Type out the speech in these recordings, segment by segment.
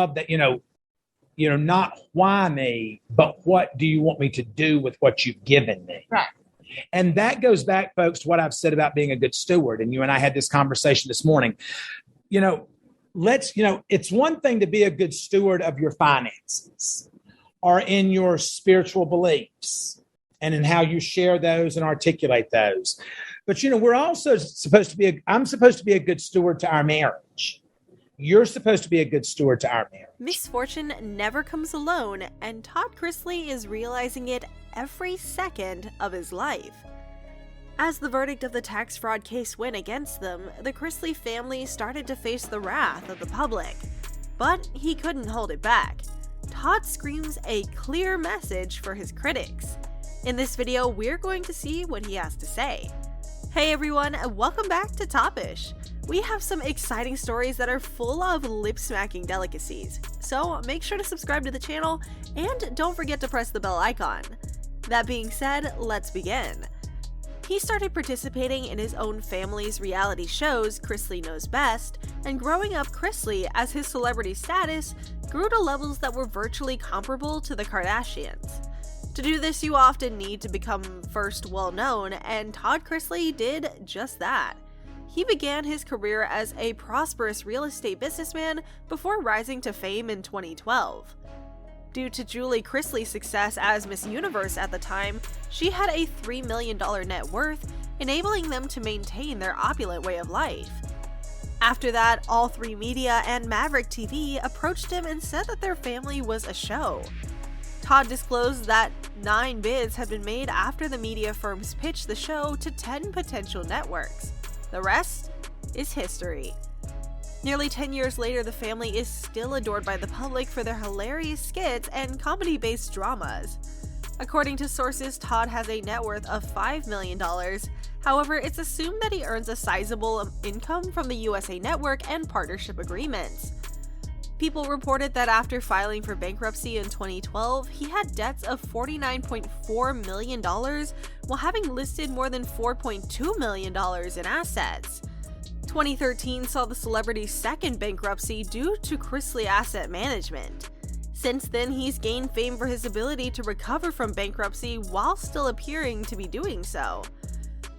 love that, not why me, but what do you want me to do with what you've given me? Right. And that goes back, folks, to what I've said about being a good steward. And you and I had this conversation this morning. It's one thing to be a good steward of your finances or in your spiritual beliefs and in how you share those and articulate those. But, we're also supposed to be, I'm supposed to be a good steward to our marriage. You're supposed to be a good steward to our marriage. Misfortune never comes alone, and Todd Chrisley is realizing it every second of his life. As the verdict of the tax fraud case went against them, the Chrisley family started to face the wrath of the public. But he couldn't hold it back. Todd screams a clear message for his critics. In this video, we're going to see what he has to say. Hey everyone, and welcome back to Topish. We have some exciting stories that are full of lip-smacking delicacies, so make sure to subscribe to the channel and don't forget to press the bell icon. That being said, let's begin. He started participating in his own family's reality shows, Chrisley Knows Best, and growing up Chrisley, as his celebrity status grew to levels that were virtually comparable to the Kardashians. To do this, you often need to become first well-known, and Todd Chrisley did just that. He began his career as a prosperous real estate businessman before rising to fame in 2012. Due to Julie Chrisley's success as Miss Universe at the time, she had a $3 million net worth, enabling them to maintain their opulent way of life. After that, All3 Media and Maverick TV approached him and said that their family was a show. Todd disclosed that 9 bids had been made after the media firms pitched the show to 10 potential networks. The rest is history. Nearly 10 years later, the family is still adored by the public for their hilarious skits and comedy-based dramas. According to sources, Todd has a net worth of $5 million. However, it's assumed that he earns a sizable income from the USA Network and partnership agreements. People reported that after filing for bankruptcy in 2012, he had debts of $49.4 million while having listed more than $4.2 million in assets. 2013 saw the celebrity's second bankruptcy due to Chrisley Asset Management. Since then, he's gained fame for his ability to recover from bankruptcy while still appearing to be doing so.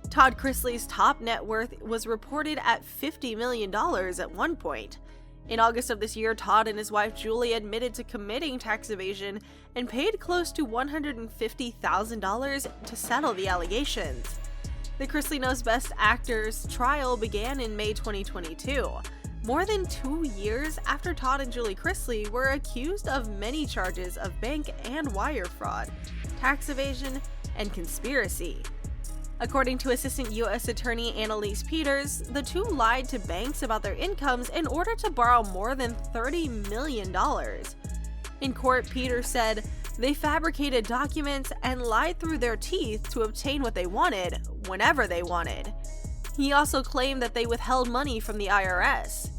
Todd Chrisley's top net worth was reported at $50 million at one point. In August of this year, Todd and his wife Julie admitted to committing tax evasion and paid close to $150,000 to settle the allegations. The Chrisley Knows Best actor's trial began in May 2022, more than 2 years after Todd and Julie Chrisley were accused of many charges of bank and wire fraud, tax evasion, and conspiracy. According to Assistant U.S. Attorney Annalise Peters, the two lied to banks about their incomes in order to borrow more than $30 million. In court, Peters said, "They fabricated documents and lied through their teeth to obtain what they wanted, whenever they wanted." He also claimed that they withheld money from the IRS.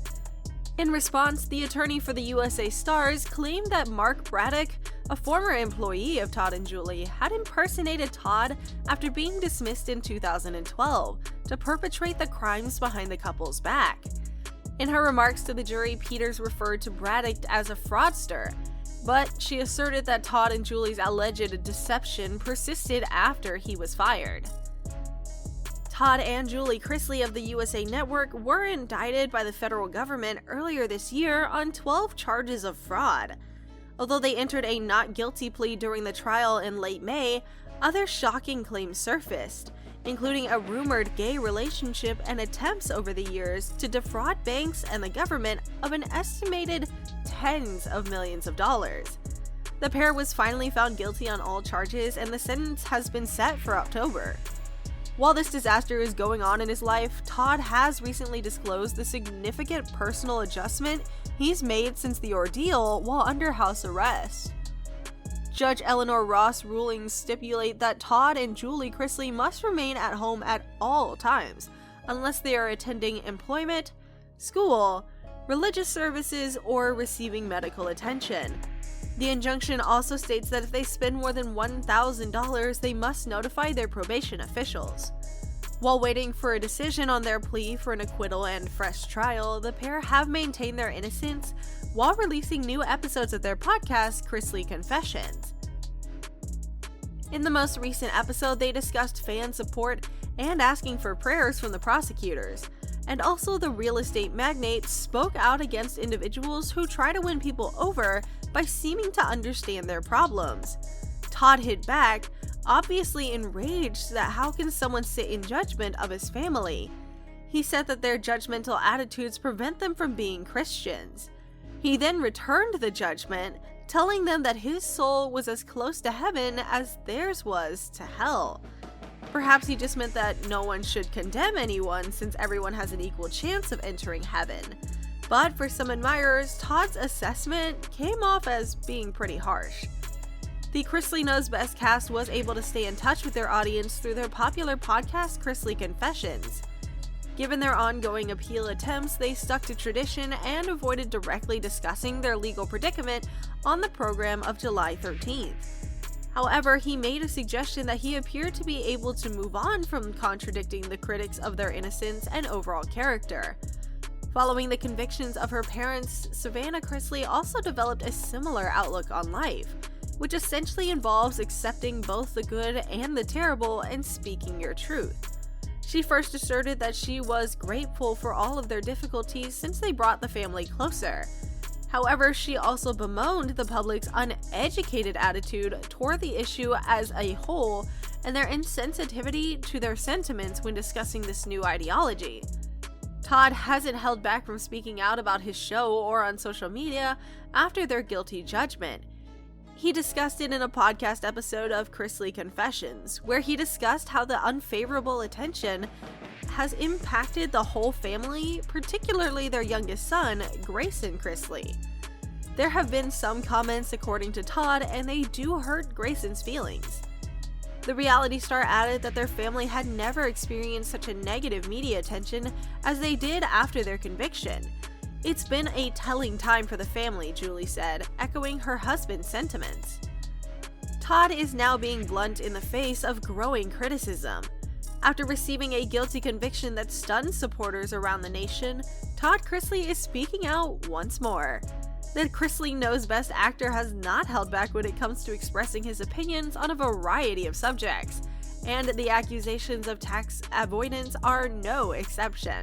In response, the attorney for the USA Stars claimed that Mark Braddock, a former employee of Todd and Julie, had impersonated Todd after being dismissed in 2012 to perpetrate the crimes behind the couple's back. In her remarks to the jury, Peters referred to Braddock as a fraudster, but she asserted that Todd and Julie's alleged deception persisted after he was fired. Todd and Julie Chrisley of the USA Network were indicted by the federal government earlier this year on 12 charges of fraud. Although they entered a not guilty plea during the trial in late May, other shocking claims surfaced, including a rumored gay relationship and attempts over the years to defraud banks and the government of an estimated tens of millions of dollars. The pair was finally found guilty on all charges, and the sentence has been set for October. While this disaster is going on in his life, Todd has recently disclosed the significant personal adjustment he's made since the ordeal while under house arrest. Judge Eleanor Ross rulings stipulate that Todd and Julie Chrisley must remain at home at all times, unless they are attending employment, school, religious services, or receiving medical attention. The injunction also states that if they spend more than $1,000, they must notify their probation officials. While waiting for a decision on their plea for an acquittal and fresh trial, the pair have maintained their innocence, while releasing new episodes of their podcast, Chrisley Confessions. In the most recent episode, they discussed fan support and asking for prayers from the prosecutors, and also the real estate magnate spoke out against individuals who try to win people over by seeming to understand their problems. Todd hit back, obviously enraged that how can someone sit in judgment of his family. He said that their judgmental attitudes prevent them from being Christians. He then returned the judgment, telling them that his soul was as close to heaven as theirs was to hell. Perhaps he just meant that no one should condemn anyone since everyone has an equal chance of entering heaven. But for some admirers, Todd's assessment came off as being pretty harsh. The Chrisley Knows Best cast was able to stay in touch with their audience through their popular podcast, Chrisley Confessions. Given their ongoing appeal attempts, they stuck to tradition and avoided directly discussing their legal predicament on the program of July 13th. However, he made a suggestion that he appeared to be able to move on from contradicting the critics of their innocence and overall character. Following the convictions of her parents, Savannah Chrisley also developed a similar outlook on life, which essentially involves accepting both the good and the terrible and speaking your truth. She first asserted that she was grateful for all of their difficulties since they brought the family closer. However, she also bemoaned the public's uneducated attitude toward the issue as a whole and their insensitivity to their sentiments when discussing this new ideology. Todd hasn't held back from speaking out about his show or on social media after their guilty judgment. He discussed it in a podcast episode of Chrisley Confessions, where he discussed how the unfavorable attention has impacted the whole family, particularly their youngest son, Grayson Chrisley. There have been some comments according to Todd, and they do hurt Grayson's feelings. The reality star added that their family had never experienced such a negative media attention as they did after their conviction. It's been a telling time for the family, Julie said, echoing her husband's sentiments. Todd is now being blunt in the face of growing criticism. After receiving a guilty conviction that stunned supporters around the nation, Todd Chrisley is speaking out once more. The Chrisley Knows Best actor has not held back when it comes to expressing his opinions on a variety of subjects, and the accusations of tax avoidance are no exception.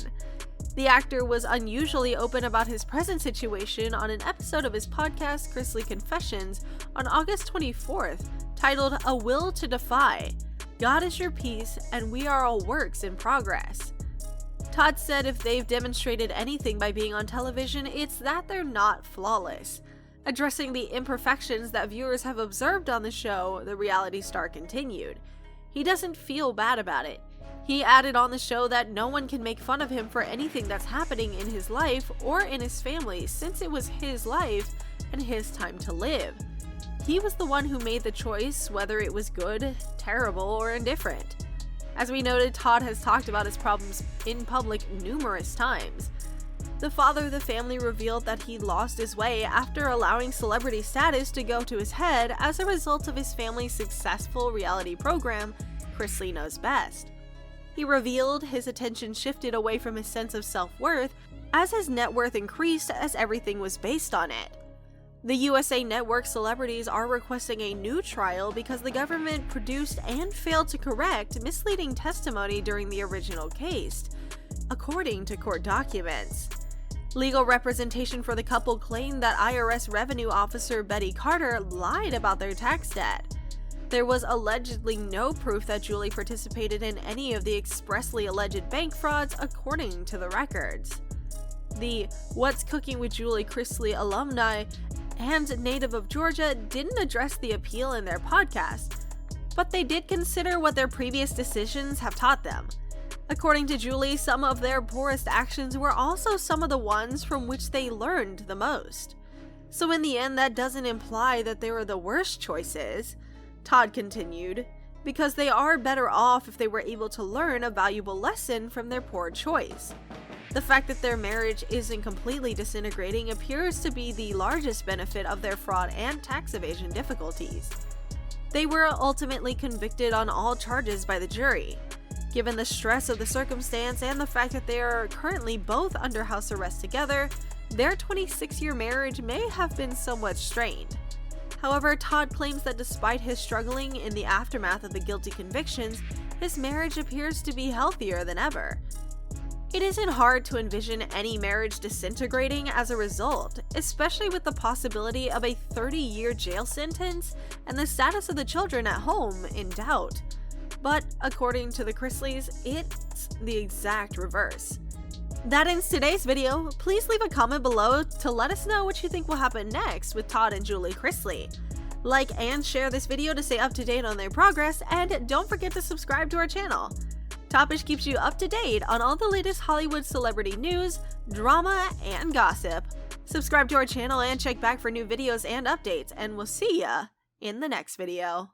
The actor was unusually open about his present situation on an episode of his podcast, Chrisley Confessions, on August 24th, titled A Will to Defy. God is your peace, and we are all works in progress. Todd said if they've demonstrated anything by being on television, it's that they're not flawless. Addressing the imperfections that viewers have observed on the show, the reality star continued. He doesn't feel bad about it. He added on the show that no one can make fun of him for anything that's happening in his life or in his family since it was his life and his time to live. He was the one who made the choice, whether it was good, terrible, or indifferent. As we noted, Todd has talked about his problems in public numerous times. The father of the family revealed that he lost his way after allowing celebrity status to go to his head as a result of his family's successful reality program, Chrisley Knows Best. He revealed his attention shifted away from his sense of self-worth as his net worth increased as everything was based on it. The USA Network celebrities are requesting a new trial because the government produced and failed to correct misleading testimony during the original case, according to court documents. Legal representation for the couple claimed that IRS revenue officer Betty Carter lied about their tax debt. There was allegedly no proof that Julie participated in any of the expressly alleged bank frauds, according to the records. The What's Cooking with Julie Chrisley alumni and native of Georgia didn't address the appeal in their podcast, but they did consider what their previous decisions have taught them. According to Julie, some of their poorest actions were also some of the ones from which they learned the most. So in the end, that doesn't imply that they were the worst choices, Todd continued, because they are better off if they were able to learn a valuable lesson from their poor choice. The fact that their marriage isn't completely disintegrating appears to be the largest benefit of their fraud and tax evasion difficulties. They were ultimately convicted on all charges by the jury. Given the stress of the circumstance and the fact that they are currently both under house arrest together, their 26-year marriage may have been somewhat strained. However, Todd claims that despite his struggling in the aftermath of the guilty convictions, his marriage appears to be healthier than ever. It isn't hard to envision any marriage disintegrating as a result, especially with the possibility of a 30-year jail sentence and the status of the children at home in doubt. But according to the Chrisleys, it's the exact reverse. That ends today's video. Please leave a comment below to let us know what you think will happen next with Todd and Julie Chrisley. Like and share this video to stay up to date on their progress, and don't forget to subscribe to our channel. Topish keeps you up to date on all the latest Hollywood celebrity news, drama, and gossip. Subscribe to our channel and check back for new videos and updates, and we'll see ya in the next video.